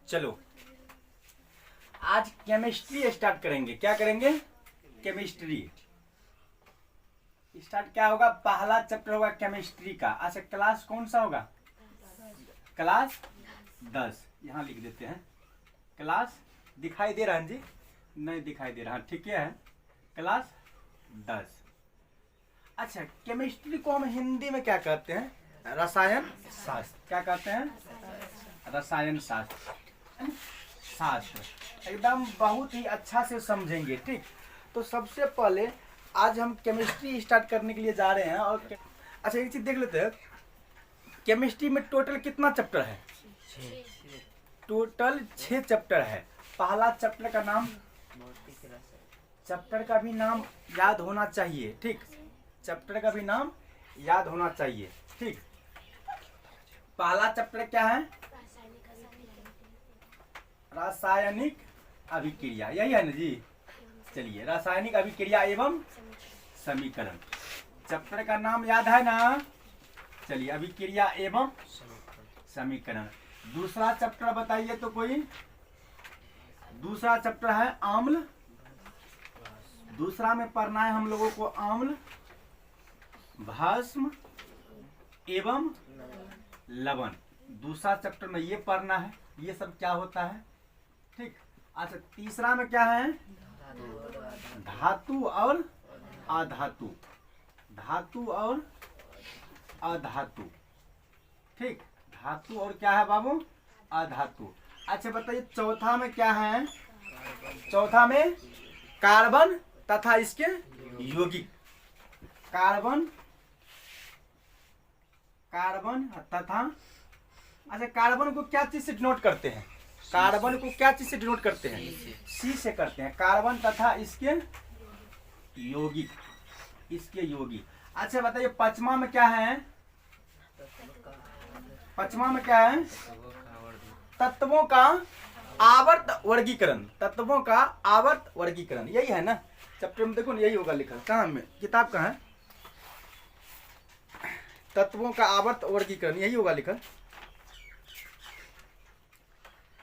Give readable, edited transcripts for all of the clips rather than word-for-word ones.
चलो आज chemistry start करेंगे। क्या करेंगे? Chemistry start. क्या होगा? पहला चैप्टर होगा केमिस्ट्री का। अच्छा क्लास कौन सा होगा? क्लास 10। यहाँ लिख देते हैं क्लास। दिखाई दे रहा है जी? नहीं दिखाई दे रहा। ठीक है, क्लास 10। अच्छा केमिस्ट्री को हम हिंदी में क्या कहते हैं? रसायन शास्त्र। क्या कहते हैं? रसायन शास्त्र। शास्त्र एकदम बहुत ही अच्छा से समझेंगे। ठीक, तो सबसे पहले आज हम केमिस्ट्री स्टार्ट करने के लिए जा रहे हैं। और अच्छा एक चीज देख लेते हैं, केमिस्ट्री में टोटल कितना चैप्टर है? टोटल 6 चैप्टर है। पहला चैप्टर का नाम, चैप्टर का भी नाम याद होना चाहिए। ठीक, चैप्टर का भी नाम याद होना चाहिए। ठीक, पहला चैप्टर क्या है? रासायनिक अभिक्रिया। यही है ना जी? चलिए, रासायनिक अभिक्रिया एवं समीकरण। चैप्टर का नाम याद है ना? चलिए, अभिक्रिया एवं समीकरण। दूसरा चैप्टर बताइए तो कोई? दूसरा चैप्टर है आम्ल। दूसरा में पढ़ना है हम लोगों को आम्ल, भस्म एवं लवण। दूसरा चैप्टर में ये पढ़ना है, ये सब क्या होता है। ठीक, अच्छा तीसरा में क्या है? धातु और अधातु। धातु और अधातु। ठीक, धातु और क्या है बाबू? अधातु। अच्छा बताइए चौथा में क्या है? चौथा में कार्बन तथा इसके यौगिक। कार्बन, कार्बन तथा, अच्छा कार्बन को क्या चीज से डिनोट करते हैं? कार्बन को क्या चीज से डिनोट करते हैं? सी से करते हैं। कार्बन तथा इसके यौगिक, इसके यौगिक। अच्छा बताइए पांचवा में क्या है? पांचवा में क्या है? तत्वों का आवर्त वर्गीकरण। तत्वों का आवर्त वर्गीकरण, यही है ना चैप्टर में? देखो ना यही होगा लिखा। कहाँ में किताब कहाँ है? तत्वों का आवर्त वर्गीकरण, यही होगा लिखा।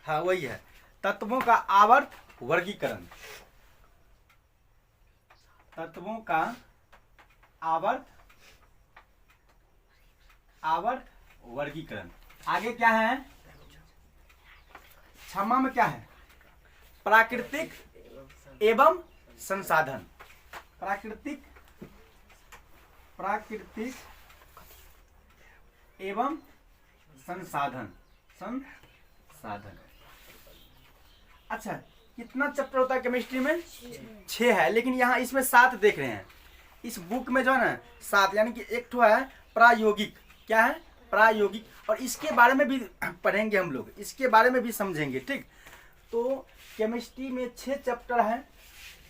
हाँ वही है, तत्वों का आवर्त वर्गीकरण। तत्वों का आवर्त वर्गीकरण। आगे क्या है? छठवां में क्या है? प्राकृतिक एवं संसाधन। प्राकृतिक एवं संसाधन। अच्छा कितना चैप्टर होता है केमिस्ट्री में? 6 है, लेकिन यहाँ इसमें 7 देख रहे हैं। इस बुक में जो है ना 7, यानी कि एक ठो है प्रायोगिक। क्या है? प्रायोगिक। और इसके बारे में भी पढ़ेंगे हम लोग, इसके बारे में भी समझेंगे। ठीक, तो केमिस्ट्री में 6 चैप्टर हैं।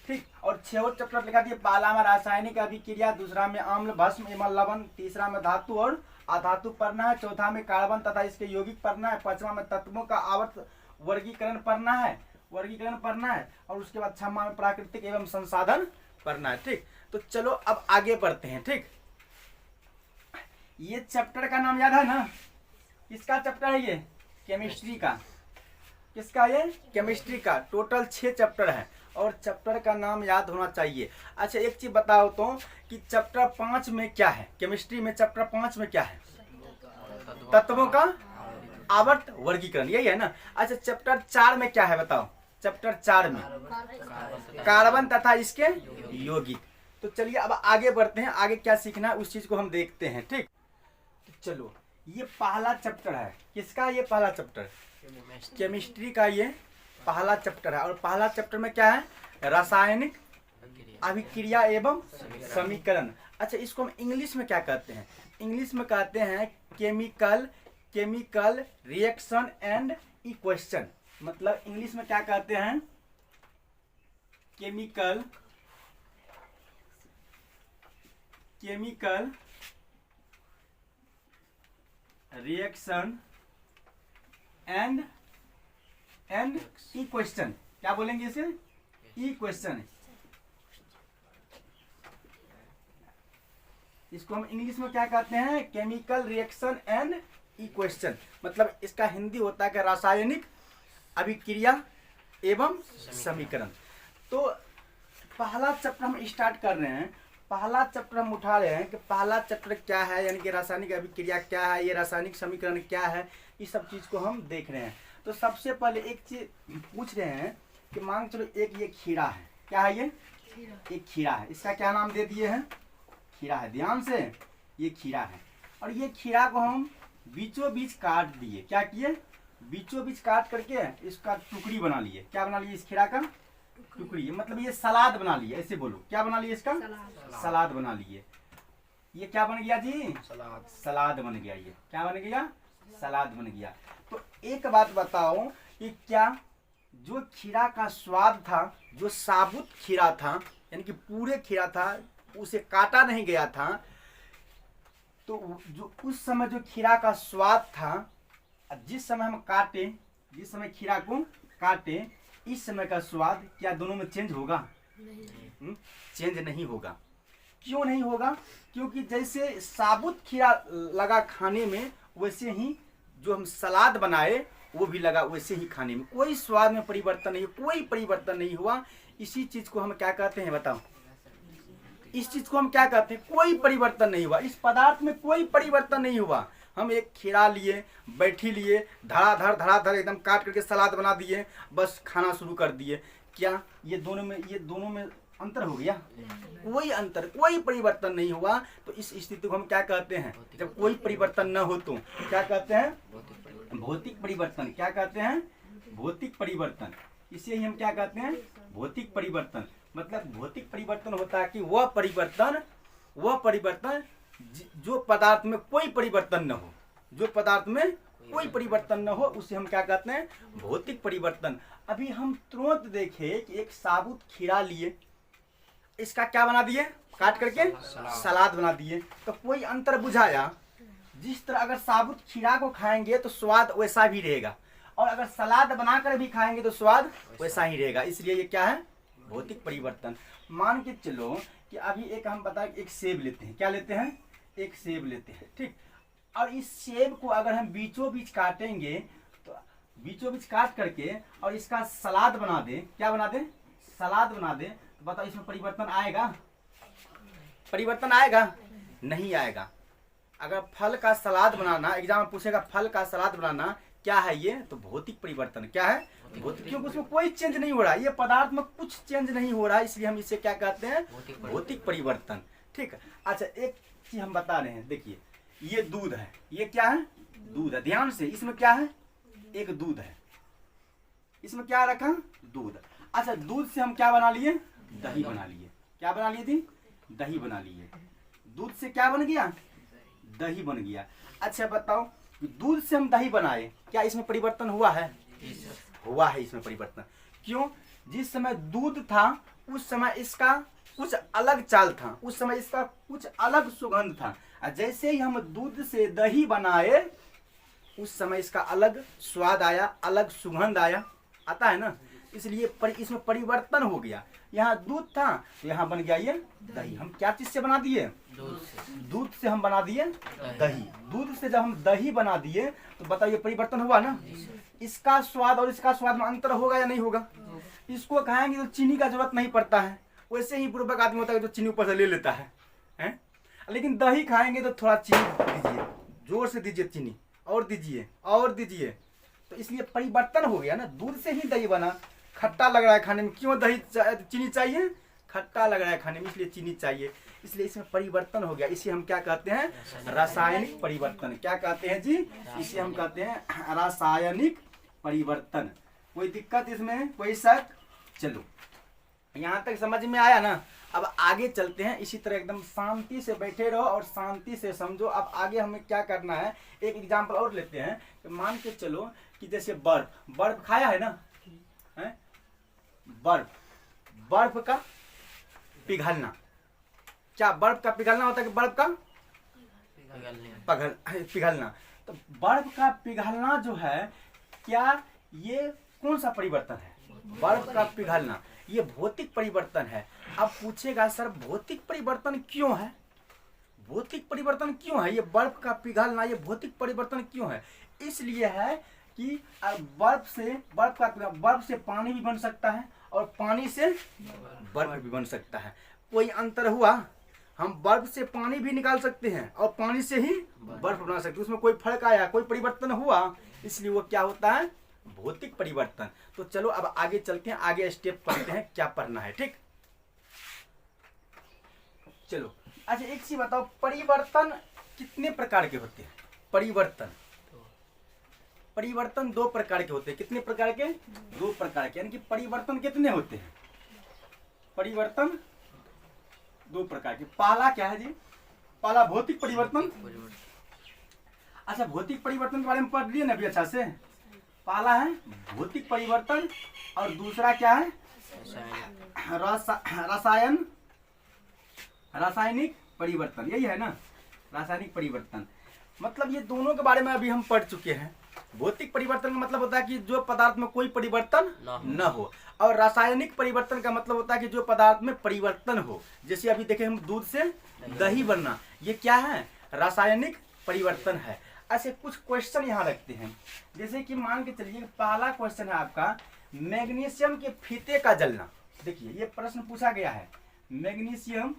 ठीक, और 6 और चैप्टर लिखा दिए। पहला में रासायनिक अभिक्रिया, दूसरा में अम्ल भस्म एवं लवण, तीसरा में धातु और अधातु पढ़ना है, चौथा में कार्बन तथा इसके यौगिक पढ़ना है, पांचवा में तत्वों का आवर्त वर्गीकरण पढ़ना है, और उसके बाद छठवां में प्राकृतिक एवं संसाधन पढ़ना है। ठीक, तो चलो अब आगे बढ़ते हैं। ठीक, ये चैप्टर का नाम याद है ना? किसका चैप्टर है ये? केमिस्ट्री का। किसका? ये केमिस्ट्री का। टोटल 6 चैप्टर है और चैप्टर का नाम याद होना चाहिए। अच्छा एक चीज बताओ तो कि चैप्टर 5 में क्या है? केमिस्ट्री में चैप्टर 5 में क्या है? तत्वों का आवर्त वर्गीकरण, यही है ना? अच्छा चैप्टर 4 में क्या है बताओ? चैप्टर 4 में कार्बन तथा इसके यौगिक। तो चलिए अब आगे बढ़ते हैं, आगे क्या सीखना है उस चीज को हम देखते हैं। ठीक, तो चलो ये पहला चैप्टर है। किसका? ये पहला चैप्टर केमिस्ट्री का, ये पहला चैप्टर है। और पहला चैप्टर में क्या है? रासायनिक अभिक्रिया एवं समीकरण। अच्छा इसको हम इंग्लिश में क्या कहते हैं? इंग्लिश में कहते हैं केमिकल रिएक्शन एंड इक्वेशन। मतलब इंग्लिश में क्या कहते हैं? Chemical reaction and equation. क्या बोलेंगे इसे? इक्वेशन। इसको हम इंग्लिश में क्या कहते हैं? Chemical reaction and equation. मतलब इसका हिंदी होता है कि रासायनिक अभिक्रिया एवं समीकरण। तो पहला चैप्टर हम स्टार्ट कर रहे हैं। पहला चैप्टर हम उठा रहे हैं कि पहला चैप्टर क्या है, यानी कि रासायनिक अभिक्रिया क्या है, ये रासायनिक समीकरण क्या है, इस सब चीज़ को हम देख रहे हैं। तो सबसे पहले एक चीज पूछ रहे हैं कि मान चलो एक ये खीरा है, क्या है ये? एक खीरा है। इसका क्या नाम दे दिए हैं? खीरा है। ध्यान से, ये खीरा है और ये खीरा को हम बीचों बीच काट दिए। क्या किए? बीचों बीच काट करके इसका टुकड़ी बना लिए। क्या बना लिए? इस खीरा का टुकड़ी, मतलब ये सलाद बना लिए। ऐसे बोलो, क्या बना लिए? इसका सलाद बना लिए। ये क्या बन गया जी? सलाद बन गया। ये क्या बन गया? सलाद बन गया। तो एक बात बताओ कि क्या जो खीरा का स्वाद था, जो साबुत खीरा था, यानी कि पूरे खीरा था, उसे काटा नहीं गया था, तो जो उस समय जो खीरा का स्वाद था, जिस समय हम काटे, जिस समय खीरा को काटे, इस समय का स्वाद क्या दोनों में चेंज होगा? नहीं। चेंज नहीं होगा। क्यों नहीं होगा? क्योंकि जैसे साबुत खीरा लगा खाने में, वैसे ही जो हम सलाद बनाए वो भी लगा वैसे ही खाने में। कोई स्वाद में परिवर्तन नहीं, कोई परिवर्तन नहीं हुआ। इसी चीज को हम क्या कहते हैं बताओ? इस चीज को हम क्या कहते हैं? कोई परिवर्तन नहीं हुआ। इस पदार्थ में कोई परिवर्तन नहीं हुआ। हम एक खीरा लिए, बैठी लिए, धड़ाधड़ एकदम काट करके सलाद बना दिए, बस खाना शुरू कर दिए। क्या ये दोनों में अंतर हो गया? कोई अंतर, कोई परिवर्तन नहीं हुआ। तो इस स्थिति को हम क्या कहते हैं? जब कोई परिवर्तन न हो तो क्या कहते हैं? भौतिक परिवर्तन। क्या कहते हैं? भौतिक परिवर्तन। इसे ही हम क्या कहते हैं? भौतिक परिवर्तन। मतलब भौतिक परिवर्तन होता है कि वह परिवर्तन जो पदार्थ में कोई परिवर्तन न हो, जो पदार्थ में कोई परिवर्तन न हो, उसे हम क्या कहते हैं? भौतिक परिवर्तन। अभी हम तुरंत देखे कि एक साबुत खीरा लिए, इसका क्या बना दिए? काट करके सलाद बना दिए। तो कोई अंतर बुझाया? जिस तरह अगर साबुत खीरा को खाएंगे तो स्वाद वैसा भी रहेगा, और अगर सलाद बनाकर भी खाएंगे तो स्वाद वैसा ही रहेगा। इसलिए ये क्या है? भौतिक परिवर्तन। मान के चलो कि अभी एक हम बताएं, एक सेब लेते हैं। क्या लेते हैं? एक सेब लेते हैं, ठीक। और इस सेब को अगर हम बीचों बीच काटेंगे, तो बीचों बीच काट करके और इसका सलाद बना दें, क्या बना दें? सलाद बना दें, तो बताओ इसमें परिवर्तन आएगा? परिवर्तन आएगा? नहीं आएगा। अगर फल का सलाद बनाना, एग्जाम में पूछेगा फल का सलाद बनाना क्या है ये, तो भौतिक परिवर्तन। क्या है? भौतिक। क्योंकि उसमें कोई चेंज नहीं हो रहा है, ये पदार्थ में कुछ चेंज नहीं हो रहा है, इसलिए हम इसे क्या कहते हैं? भौतिक परिवर्तन। ठीक है। अच्छा, एक चीज हम बता रहे हैं, देखिए ये दूध है। ये क्या है? दूध है। ध्यान से, इसमें क्या है? एक दूध है। इसमें क्या रखा? दूध। अच्छा, दूध से हम क्या बना लिए? दही बना लिए। क्या बना लिए थी? दही बना लिए। दूध से क्या बन गया? दही बन गया। अच्छा बताओ, दूध से हम दही बनाए, क्या इसमें परिवर्तन हुआ है? हुआ है इसमें परिवर्तन। क्यों? जिस समय दूध था उस समय इसका कुछ अलग चाल था, उस समय इसका कुछ अलग सुगंध था। जैसे ही हम दूध से दही बनाए, उस समय इसका अलग स्वाद आया, अलग सुगंध आया, आता है ना। इसलिए इसमें परिवर्तन हो गया। यहाँ दूध था तो यहाँ बन गया ये दही। हम क्या चीज से बना दिए? दूध से हम बना दिए दही। दूध से जब हम दही बना दिए तो बताइए परिवर्तन हुआ ना। इसका स्वाद और इसका स्वाद में अंतर होगा या नहीं होगा? इसको खाएंगे तो चीनी का जरूरत नहीं पड़ता है, वैसे ही बुर्बक आदमी होता है जो चीनी ऊपर से ले लेता है? लेकिन दही खाएंगे तो थोड़ा चीनी दीजिए, जोर से दीजिए चीनी, और दीजिए और दीजिए। तो इसलिए परिवर्तन हो गया ना। दूध से ही दही बना। खट्टा लग रहा है खाने में, क्यों दही चीनी चाहिए? खट्टा लग रहा है खाने में, इसलिए चीनी चाहिए। इसलिए इसमें परिवर्तन हो गया। इसे हम क्या कहते हैं? रासायनिक परिवर्तन। क्या कहते हैं जी? इसे हम कहते हैं रासायनिक परिवर्तन। कोई दिक्कत इसमें? कोई शक? चलो, यहाँ तक समझ में आया ना। अब आगे चलते हैं। इसी तरह एकदम शांति से बैठे रहो और शांति से समझो। अब आगे हमें क्या करना है, एक एग्जाम्पल और लेते हैं। तो मान के चलो कि जैसे बर्फ खाया है ना, है? बर्फ का पिघलना। क्या बर्फ का पिघलना होता है? कि बर्फ का पिघलना। तो बर्फ का पिघलना जो है, क्या ये कौन सा परिवर्तन है? बर्फ का पिघलना, ये भौतिक परिवर्तन है। अब पूछेगा सर भौतिक परिवर्तन क्यों है? भौतिक परिवर्तन क्यों है? ये बर्फ का पिघलना ये भौतिक परिवर्तन क्यों है? इसलिए है कि बर्फ से पानी भी बन सकता है और पानी से बर्फ भी बन सकता है। कोई अंतर हुआ? हम बर्फ से पानी भी निकाल सकते हैं और पानी से ही बर्फ बना सकते हैं। उसमें कोई फर्क आया, कोई परिवर्तन हुआ, इसलिए वो क्या होता है? भौतिक परिवर्तन। तो चलो अब आगे चलते हैं, आगे स्टेप पढ़ते हैं क्या पढ़ना है। ठीक, चलो। अच्छा एक चीज बताओ, परिवर्तन कितने प्रकार के होते हैं? परिवर्तन 2 प्रकार के होते हैं। कितने प्रकार के? 2 प्रकार के। यानी कि परिवर्तन कितने होते हैं? परिवर्तन 2 प्रकार के। पहला क्या है जी? पहला भौतिक परिवर्तन। अच्छा, भौतिक परिवर्तन के बारे में पढ़ लिए ना अभी अच्छा से। पहला है भौतिक परिवर्तन और दूसरा क्या है? रासायनिक परिवर्तन। यही है ना, रासायनिक परिवर्तन। मतलब ये दोनों के बारे में अभी हम पढ़ चुके हैं। भौतिक परिवर्तन का मतलब होता है कि जो पदार्थ में कोई परिवर्तन न हो, और रासायनिक परिवर्तन का मतलब होता है कि जो पदार्थ में परिवर्तन हो। जैसे अभी देखें हम, दूध से दही बनना, ये क्या है? रासायनिक परिवर्तन है। ऐसे कुछ क्वेश्चन यहाँ रखते हैं। जैसे कि मान के चलिए, पहला क्वेश्चन है आपका, मैग्नीशियम के फीते का जलना। देखिए ये प्रश्न पूछा गया है, मैग्नीशियम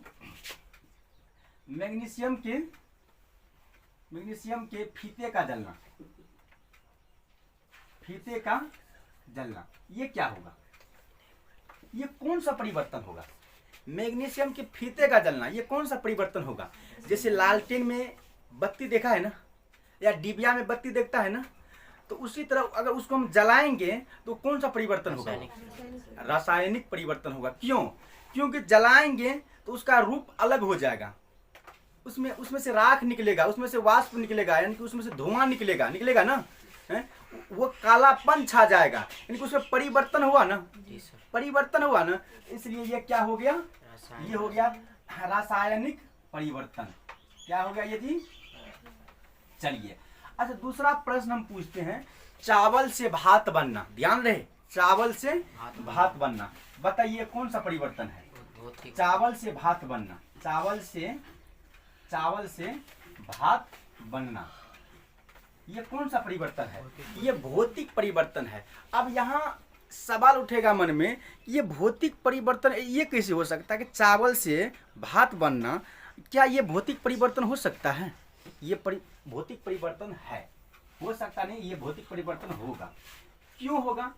के फीते का जलना। फीते का जलना ये क्या होगा? ये कौन सा परिवर्तन होगा? मैग्नीशियम के फीते का जलना ये कौन सा परिवर्तन होगा? जैसे लालटेन में बत्ती देखा है ना, या डिबिया में बत्ती देखता है ना, तो उसी तरह अगर उसको हम जलाएंगे तो कौन सा परिवर्तन होगा? रासायनिक परिवर्तन होगा। क्यों? क्योंकि जलाएंगे तो उसका रूप अलग हो जाएगा, उसमें से राख निकलेगा, उसमें से वाष्प निकलेगा, यानी कि उसमें से धुआं निकलेगा ना, वो कालापन छा जाएगा, यानी कि उसमें परिवर्तन हुआ ना, इसलिए ये क्या हो गया? ये हो गया रासायनिक परिवर्तन। क्या हो गया ये जी? चलिए, अच्छा दूसरा प्रश्न हम पूछते हैं, चावल से भात बनना। ध्यान रहे, चावल से भात बनना, बताइए कौन सा परिवर्तन है? चावल से भात बनना, चावल से भात बनना, ये कौन सा परिवर्तन है? ये भौतिक परिवर्तन है। अब यहाँ सवाल उठेगा मन में, ये भौतिक परिवर्तन ये कैसे हो सकता है कि चावल से भात बनना, क्या ये भौतिक परिवर्तन हो सकता है? ये भौतिक परिवर्तन है, हो सकता नहीं, ये भौतिक परिवर्तन होगा। क्यों होगा?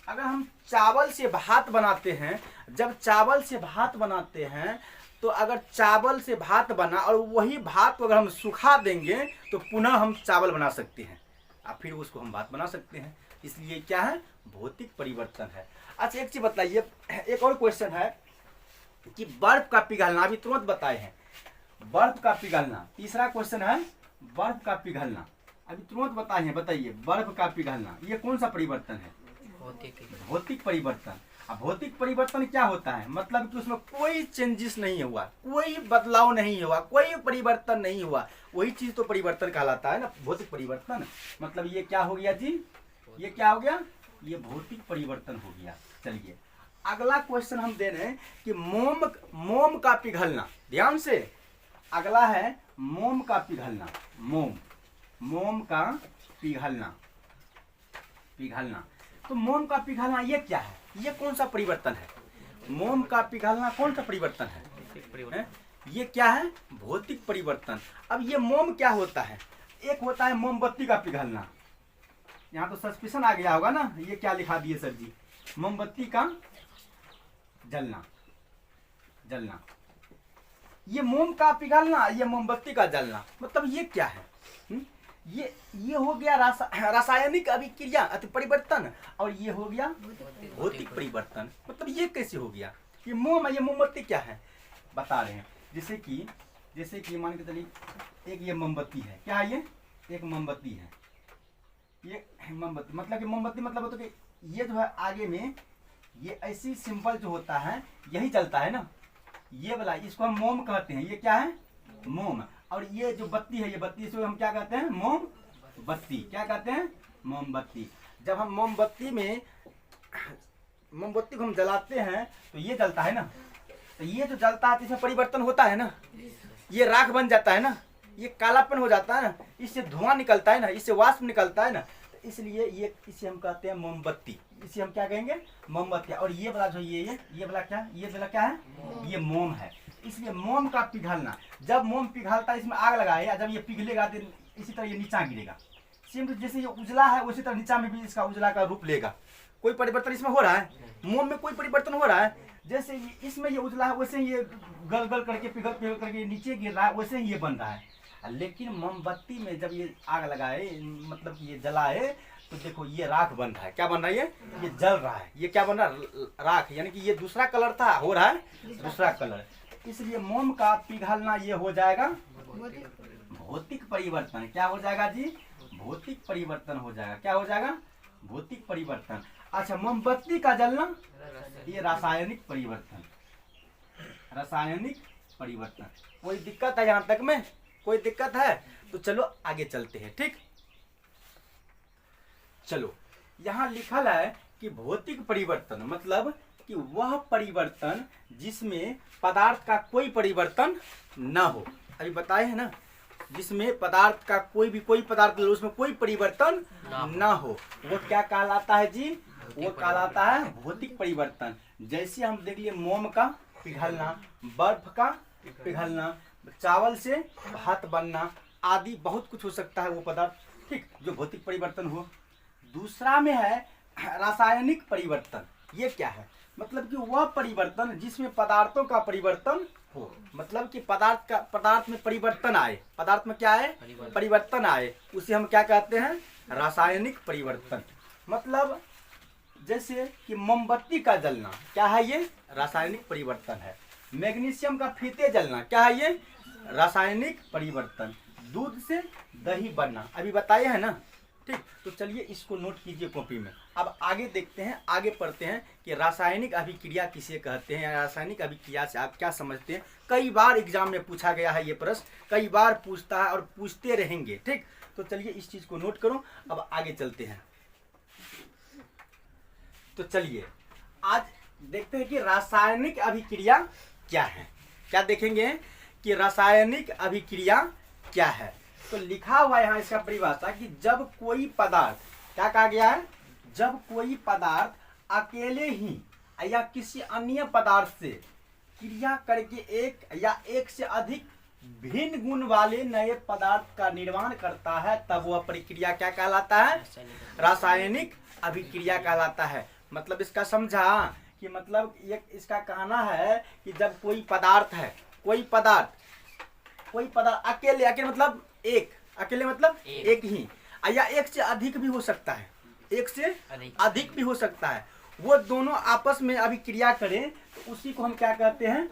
अगर हम चावल से भात बनाते हैं, जब चावल से भात बनाते हैं तो अगर चावल से भात बना और वही भात को अगर हम सुखा देंगे तो पुनः हम चावल बना सकते हैं और फिर उसको हम भात बना सकते हैं। इसलिए क्या है? भौतिक परिवर्तन है। अच्छा एक चीज बताइए, एक और क्वेश्चन है कि बर्फ का पिघलना, अभी तुरंत बताए हैं, बर्फ का पिघलना। तीसरा क्वेश्चन है बर्फ का पिघलना, अभी तुरंत बताए हैं, बताइए बर्फ का पिघलना ये कौन सा परिवर्तन है? भौतिक परिवर्तन। अब भौतिक परिवर्तन क्या होता है? मतलब कि उसमें कोई चेंजेस नहीं हुआ, कोई बदलाव नहीं हुआ, कोई परिवर्तन नहीं हुआ, वही चीज तो परिवर्तन कहलाता है ना, भौतिक परिवर्तन। मतलब ये क्या हो गया जी? ये क्या हो गया? ये भौतिक परिवर्तन हो गया। चलिए अगला क्वेश्चन हम दे रहे हैं कि मोम का पिघलना। ध्यान से, अगला है मोम का पिघलना। मोम का पिघलना। तो मोम का पिघलना ये क्या है? ये कौन सा परिवर्तन है? मोम का पिघलना कौन सा परिवर्तन है? ये क्या है? भौतिक परिवर्तन। अब ये मोम क्या होता है? एक होता है मोमबत्ती का पिघलना, यहाँ तो सस्पेंशन आ गया होगा ना, ये क्या लिखा दिए सर जी? मोमबत्ती का जलना। ये मोम का पिघलना, ये मोमबत्ती का जलना, मतलब ये क्या है? ये हो गया रासायनिक अभिक्रिया अति परिवर्तन, और ये हो गया भौतिक परिवर्तन। मतलब ये कैसे हो गया? ये मोम है, ये मोमबत्ती क्या है बता रहे हैं। जैसे कि मान के चलिए एक ये मोमबत्ती है, क्या है ये? एक मोमबत्ती है, ये मोमबत्ती। मतलब कि मोमबत्ती मतलब होता है कि ये जो है आगे में ये ऐसी सिंपल जो होता है यही चलता है ना, ये वाला, इसको हम मोम कहते हैं। ये क्या है? मोम। और ये जो बत्ती है, ये बत्ती, इसको हम क्या कहते हैं? मोमबत्ती। क्या कहते हैं? मोमबत्ती। जब हम मोमबत्ती को हम जलाते हैं तो ये जलता है ना, तो ये जो जलता है तो इसमें परिवर्तन होता है ना, ये राख बन जाता है ना, ये कालापन हो जाता है ना, इससे धुआं निकलता है ना, इससे वाष्प निकलता है ना। इसलिए ये इसे हम कहते हैं मोमबत्ती, इसे हम क्या कहेंगे मोमबत्ती। और ये वाला जो ये वाला क्या है, ये मोम है। इसलिए मोम का पिघलना, जब मोम पिघलता है इसमें आग लगाए या जब ये पिघलेगा तो इसी तरह ये नीचा गिरेगा। सेम जैसे ये उजला है उसी तरह नीचा में भी इसका उजला का रूप लेगा। कोई परिवर्तन इसमें हो रहा है, मोम में कोई परिवर्तन हो रहा है। जैसे इसमें ये उजला है वैसे ये गल गल करके पिघल पिघल करके नीचे गिर रहा है, वैसे ही ये बन रहा है। लेकिन मोमबत्ती में जब ये आग लगाए, मतलब कि ये जलाए, तो देखो ये राख बन रहा है। क्या बन रहा है, ये जल रहा है। ये क्या बन रहा है, राख, यानी कि ये दूसरा कलर था, हो रहा है दूसरा कलर। इसलिए मोम का पिघलना ये हो जाएगा भौतिक परिवर्तन। क्या हो जाएगा जी, भौतिक परिवर्तन हो जाएगा। क्या हो जाएगा, भौतिक परिवर्तन। अच्छा, मोमबत्ती का जलना ये रासायनिक परिवर्तन, रासायनिक परिवर्तन। कोई दिक्कत है यहाँ तक में, कोई दिक्कत है तो चलो आगे चलते हैं। ठीक, चलो यहाँ लिखल है कि भौतिक परिवर्तन मतलब कि वह परिवर्तन जिसमें पदार्थ का कोई परिवर्तन न हो। अभी बताए हैं ना, जिसमें पदार्थ का कोई पदार्थ उसमें कोई परिवर्तन न हो, वो क्या कहलाता है जी, वो कहलाता है भौतिक परिवर्तन। जैसे हम देख लिए मोम का पिघलना, बर्फ का पिघलना, चावल से भात बनना आदि बहुत कुछ हो सकता है वो पदार्थ, ठीक, जो भौतिक परिवर्तन हो। दूसरा में है रासायनिक परिवर्तन। ये क्या है, मतलब कि वह परिवर्तन जिसमें पदार्थों का परिवर्तन हो, मतलब कि पदार्थ में परिवर्तन आए, पदार्थ में क्या है, परिवर्तन आए, उसे हम क्या कहते हैं, रासायनिक परिवर्तन। मतलब जैसे कि मोमबत्ती का जलना क्या है, ये रासायनिक परिवर्तन है। मैग्नीशियम का फीते जलना क्या है, ये रासायनिक परिवर्तन। दूध से दही बनना अभी बताए हैं ना, ठीक। तो चलिए इसको नोट कीजिए कॉपी में। अब आगे देखते हैं, आगे पढ़ते हैं कि रासायनिक अभिक्रिया किसे कहते हैं, रासायनिक अभिक्रिया से आप क्या समझते हैं। कई बार एग्जाम में पूछा गया है ये प्रश्न, कई बार पूछता है और पूछते रहेंगे, ठीक। तो चलिए इस चीज को नोट करो। अब आगे चलते हैं। तो चलिए आज देखते हैं कि रासायनिक अभिक्रिया क्या है। क्या देखेंगे कि रासायनिक अभिक्रिया क्या है। तो लिखा हुआ है यहाँ इसका परिभाषा कि जब कोई पदार्थ, क्या कहा गया है, जब कोई पदार्थ अकेले ही या किसी अन्य पदार्थ से क्रिया करके एक या एक से अधिक भिन्न गुण वाले नए पदार्थ का निर्माण करता है, तब वह प्रक्रिया क्या कहलाता है, रासायनिक अभिक्रिया कहलाता है। मतलब इसका समझा कि मतलब ये इसका कहना है कि जब कोई पदार्थ है, कोई पदार्थ अकेले मतलब एक, अकेले मतलब एक ही, या एक से अधिक भी हो सकता है, एक से अधिक भी हो सकता है, वो दोनों आपस में अभिक्रिया करें तो उसी को हम क्या कहते हैं,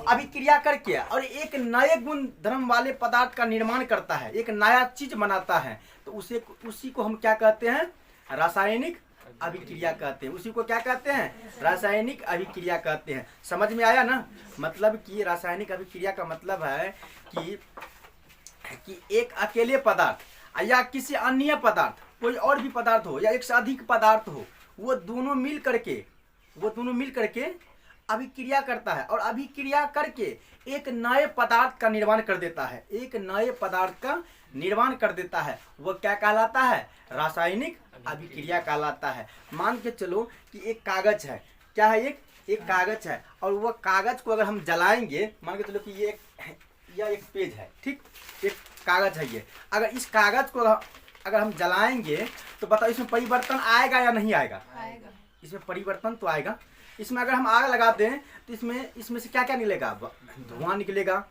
अभिक्रिया करके और एक नए गुण धर्म वाले पदार्थ का निर्माण करता है, एक नया चीज बनाता है, तो उसी को हम क्या कहते हैं, रासायनिक अभिक्रिया कहते हैं। उसी को क्या कहते हैं, रासायनिक अभिक्रिया कहते हैं। समझ में आया ना। मतलब कि रासायनिक अभिक्रिया का मतलब है कि एक अकेले पदार्थ या किसी अन्य पदार्थ, कोई और भी पदार्थ हो या एक से अधिक पदार्थ हो, वो दोनों मिल करके अभिक्रिया करता है और अभिक्रिया करके एक नए पदार्थ का निर्माण कर देता है, एक नए पदार्थ का निर्माण कर देता है। वह क्या कहलाता है, रासायनिक अभिक्रिया कहलाता है। मान के चलो कि एक कागज है, क्या है, एक कागज है, और वह कागज को अगर हम जलाएंगे, मान के चलो कि ये एक पेज है, ठीक, एक कागज है ये, अगर इस कागज को अगर हम जलाएंगे तो बताओ इसमें परिवर्तन आएगा या नहीं आएगा, इसमें परिवर्तन तो आएगा। इसमें अगर हम आग लगा दें तो इसमें से क्या क्या निकलेगा, धुआं निकलेगा,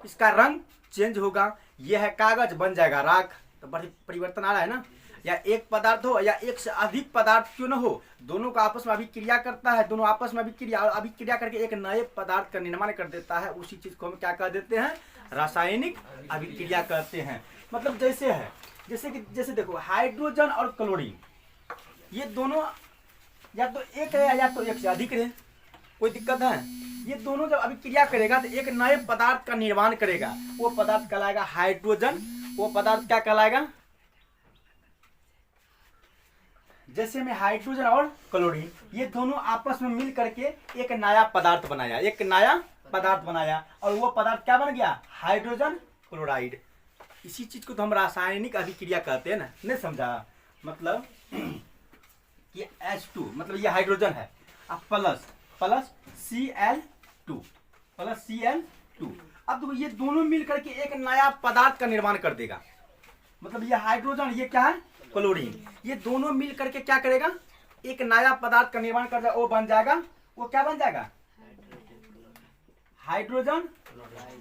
इसका रंग चेंज होगा, यह है कागज बन जाएगा राख। तो परिवर्तन आ रहा है ना। या एक पदार्थ हो या एक से अधिक पदार्थ क्यों न हो, दोनों का आपस में अभिक्रिया करता है, दोनों आपस में अभिक्रिया करके एक नए पदार्थ का निर्माण कर देता है। उसी चीज को हम क्या कह देते हैं, रासायनिक अभिक्रिया कहते हैं। मतलब जैसे देखो हाइड्रोजन और क्लोरीन, ये दोनों या तो एक है या तो एक से अधिक है, कोई दिक्कत है। ये दोनों जब अभिक्रिया करेगा तो एक नए पदार्थ का निर्माण करेगा, वो पदार्थ कहलाएगा हाइड्रोजन, वो पदार्थ क्या कहलाएगा, जैसे में हाइड्रोजन और क्लोरीन, ये दोनों आपस में मिल करके एक नया पदार्थ बनाया, और वो पदार्थ क्या बन गया, हाइड्रोजन क्लोराइड। इसी चीज को तो हम रासायनिक अभिक्रिया कहते हैं ना, नहीं समझा। मतलब कि H2 मतलब ये हाइड्रोजन है, अब plus plus Cl2 plus Cl2। अब तो ये दोनों मिल करके एक नया पदार्थ का निर्माण कर देगा। मतलब ये हाइड्रोजन, ये क्या है क्लोरीन, ये दोनों मिल करके क्या करेगा, एक नया पदार्थ का निर्माण कर देगा। वो बन जाएगा, वो क्या बन जाएगा, हाइड्रोजन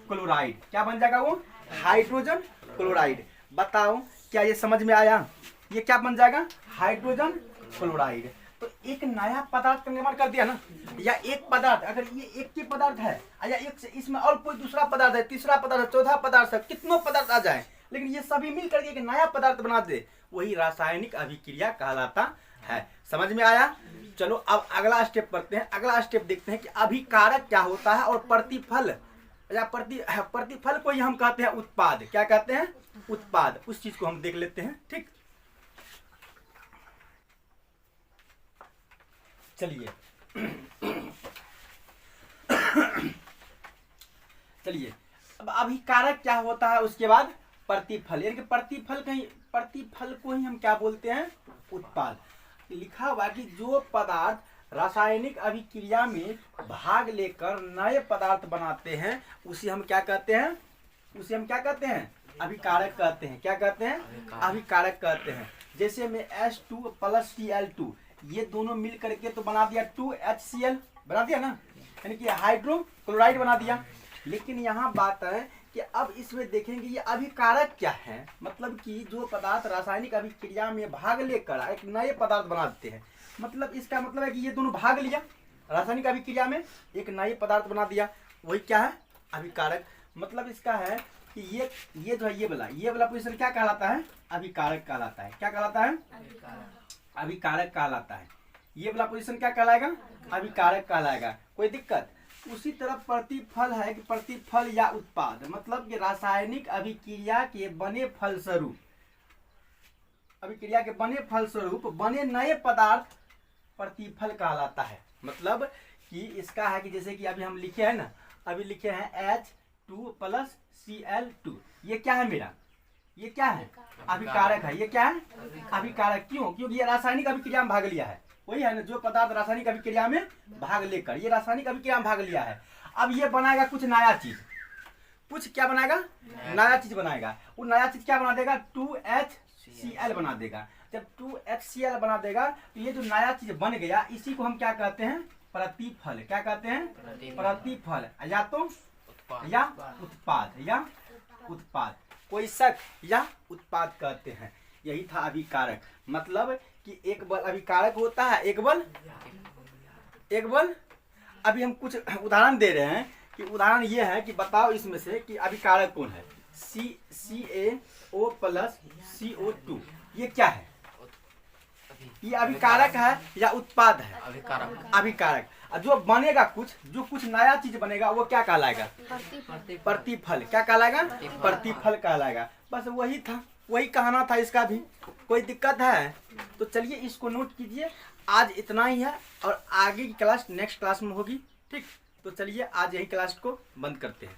क्लोराइड। क्या बन जाएगा वो, हाइड्रोजन क्लोराइड। बताओ क्या ये समझ में आया, ये क्या बन जाएगा, हाइड्रोजन क्लोराइड। तो एक नया पदार्थ का निर्माण कर दिया ना, या एक पदार्थ, अगर ये एक ही पदार्थ है या एक से इसमें और कोई दूसरा पदार्थ है, तीसरा पदार्थ है, चौथा पदार्थ है, कितनों पदार्थ आ जाए, लेकिन ये सभी मिल करके एक नया पदार्थ बना दे, वही रासायनिक अभिक्रिया कहलाता है। समझ में आया। चलो अब अगला स्टेप करते हैं। अगला स्टेप देखते हैं कि अभिकारक क्या होता है और प्रतिफल या प्रतिफल को ही हम कहते हैं उत्पाद। क्या कहते हैं, उत्पाद। उस चीज को हम देख लेते हैं। ठीक, चलिए चलिए अब अभिकारक क्या होता है, उसके बाद प्रतिफल, यानी कि प्रतिफल को ही हम क्या बोलते हैं, उत्पाद। लिखा हुआ कि जो पदार्थ रासायनिक अभिक्रिया में भाग लेकर नए पदार्थ बनाते हैं उसे हम क्या कहते हैं, उसे हम क्या कहते हैं, अभिकारक कहते हैं। क्या कहते हैं, अभिकारक कहते हैं। जैसे में H2 प्लस Cl2, ये दोनों मिल करके तो बना दिया 2HCl, बना दिया ना, यानी कि हाइड्रोक्लोराइड बना दिया। लेकिन यहाँ बात है कि अब इसमें देखेंगे ये अभिकारक क्या है, मतलब कि जो पदार्थ रासायनिक अभिक्रिया में भाग लेकर एक नए पदार्थ बना देते हैं, मतलब इसका मतलब है कि ये दोनों भाग लिया रासायनिक अभिक्रिया में, एक नए पदार्थ बना दिया, वही क्या है, अभिकारक। मतलब इसका है कि ये जो है ये वाला पोजीशन क्या कहलाता है, अभिकारक कहलाता है। क्या कहलाता है, अभिकारक कहलाता है। ये वाला पोजीशन क्या कहलाएगा, अभिकारक कहलाएगा। कोई दिक्कत। उसी तरह प्रतिफल है कि प्रतिफल या उत्पाद, मतलब कि रासायनिक अभिक्रिया के बने फलस्वरूप, अभिक्रिया के बने फलस्वरूप बने नए पदार्थ प्रतिफल कहलाता है। मतलब कि इसका है कि जैसे कि अभी हम लिखे हैं ना, अभी लिखे हैं H2 प्लस Cl2, ये क्या है मेरा, ये क्या है, अभिकारक है। ये क्या है, अभिकारक। क्यों, क्योंकि ये रासायनिक अभिक्रिया में भाग लिया है। वही है ना, जो पदार्थ रासायनिक अभिक्रिया में भाग लेकर, ये रासायनिक अभिक्रिया में भाग लिया है। अब ये बनाएगा कुछ नया चीज, कुछ क्या बनाएगा, नया चीज बनाएगा। वो नया चीज क्या बना देगा, 2HCl बना देगा। जब 2HCl बना देगा तो ये जो नया चीज बन गया, इसी को हम क्या कहते हैं, प्रतिफल। क्या कहते हैं, प्रतिफल, या तो या उत्पाद, या उत्पाद, कोई शक, या उत्पाद कहते हैं। यही था अभिकारक। मतलब कि एक बल अभिकारक होता है, एक बल। अभी हम कुछ उदाहरण दे रहे हैं कि उदाहरण ये है कि बताओ इसमें से कि अभिकारक कौन है। CaO प्लस CO2, ये क्या है, ये अभिकारक है या उत्पाद है, अभिकारक। जो बनेगा कुछ, जो कुछ नया चीज बनेगा वो क्या कहलाएगा, प्रतिफल। क्या कहलाएगा, प्रतिफल कहलाएगा। बस वही था, वही कहना था इसका भी। कोई दिक्कत है तो चलिए इसको नोट कीजिए। आज इतना ही है और आगे की क्लास नेक्स्ट क्लास में होगी। ठीक, तो चलिए आज यही क्लास को बंद करते हैं।